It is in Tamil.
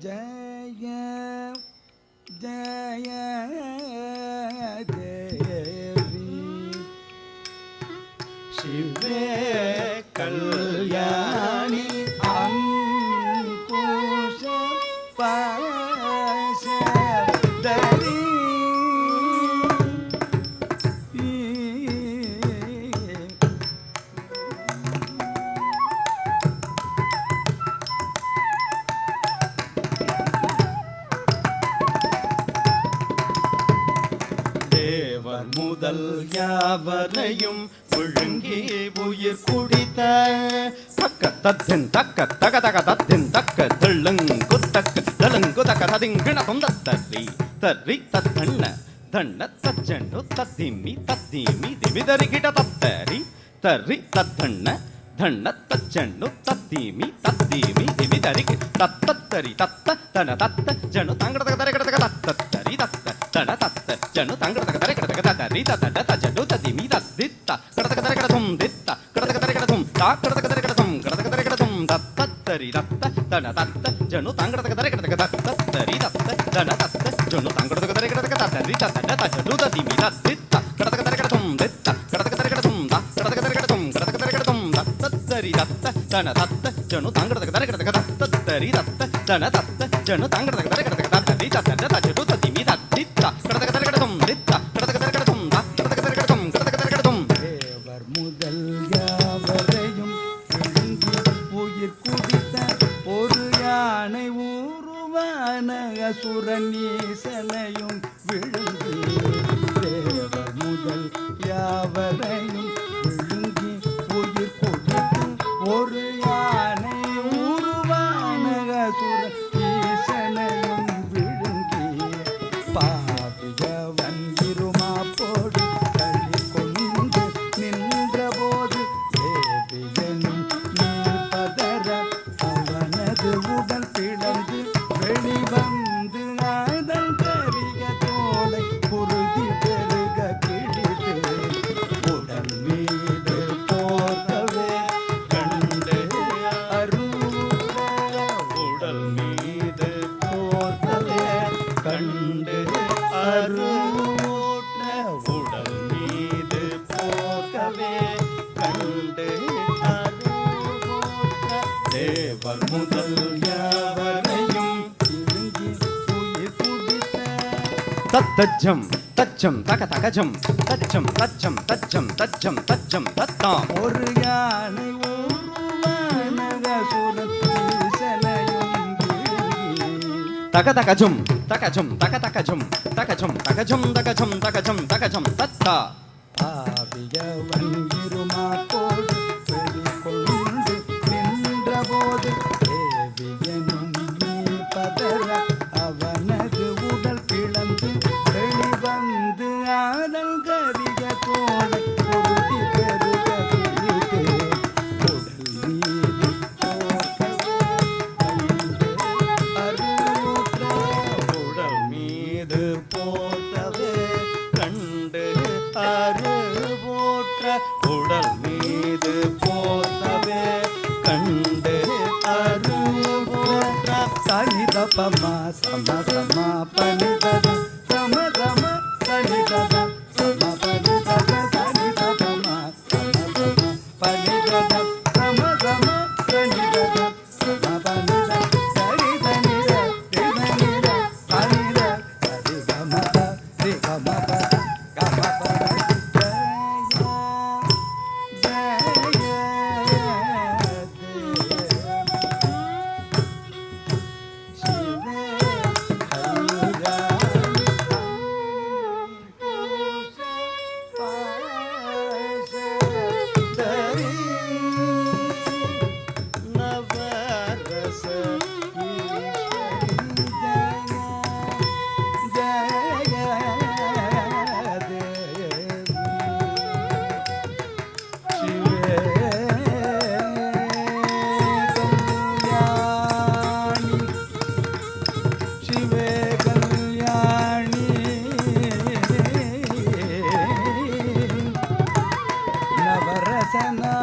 ஜய ஜய தேவி சிவே கல்யாணி அங்குஷ பாசதரி முதல் யாவரையும் விழுங்கி உயிர் குடித்த தக்க தத்தின் தக்க தக தக தத்தின் தக்க தெள்ளுங்கு தக்க தெலுங்கு தக்க ததிங்கிணதும் தத்தரி தரி தத்தண்ண தண்ண தச்சண்டு தத்திமி தத்திமி திமிதரி கிட தத்தரி தரி தத்தண்ண தண்ண தச்சண்டு தத்திமி தத்திமி திமிதரி தத்தரி தத்த தன தத்த ஜனு தங்கட தர கிட தத்தரி தத்த தன தத்த ஜனு தங்கட தர கிட தரி தத்த ஜனு தத்திமி தத்தித்த கிட தர கிட தும் தித்த கிட தர கிட தும் தா கிட தர கிட தும் கிட தர கிட தும் தத்தரி தத்த தன தத்த ஜனு தங்கட தர கிட தத்தரி தத்த தன தத்த ஜனு தங்கட தர கிட தரி தத்த ஜனு தத்திமி தத்தித்த கிட தர கிட தும் தித்த கிட தர கிட தும் தா கிட தர கிட தும் கிட தர கிட தும் தத்தரி தத்த தன தத்த ஜனு தங்கட தர கிட தத்தரி தத்த தன தத்த ஜனு தங்கட தர கிட தரி தத்த ஜனு தத்திமி தத்தித்த கிட தர கிட தும் தித்த கிட தர கிட தும் தா கிட தர கிட தும் கிட தர கிட தும் தேவர் முதல் யாவரையும் விழுங்கி உயிர் குடித்த ஒரு யானை உருவான அசுரன் ஈசனையும் விழுங்கி தேவர் முதல் யாவரையும் விழுங்கி உயிர் குடித்து ஒரு யானை உருவான அசுரன் ஈசனையும் விழுங்கி பாவியவன் இருமாப்போடு தள்ளி கொண்டு நின்ற போது தேவியனும் நீ பதற அவனது உடல் பிளந்து வெளிவந்து அதன் கரிய தோலை குருதி பெருக கிழித்து உடல் மீது போர்த்தவே கண்டு அருள உடல் மீது போர்த்தவே கண்டு அருள உடல் மீது போர்த்தவே கண்டு அருள தேவர் முதல் யாவரையும் விழுங்கி உயிர் குடித்த தத்தஜம் தச்சம் தக தகஜம் தச்சம் தச்சம் தச்சம் தச்சம் தச்சம் தத்தாம் ஒரு யானை உருவான அசுரன் ஈசனையும் விழுங்கி தக தகஜம் தகஜம் தக தகஜம் தகஜம் தகஜம் தகஜம் தகஜம் தகஜம் தத்தா பாவியவன் இருமாப்போடு வெளிக்கொண்டு நின்ற போது தேவியனும் நீ பதற அவனது உடல் பிளந்து வெளிவந்து ஆதல் கரிய தோலை குருதி பெருக கிழித்து உடல் மீது போர்க்கவே அருள உடல் மீது போர்த்தவே கண்டு அருள உடல் மீது போர்த்தவே கண்டு அருள சனித பமா சம சம பனிதத சம சம சனிதத சம பனிதத சனித பமா சம சம பனிதத சம சம சனிதத சம பனிதத சரி சனித சனித சனித சரி கமத ரி கமத கமத நவரசனா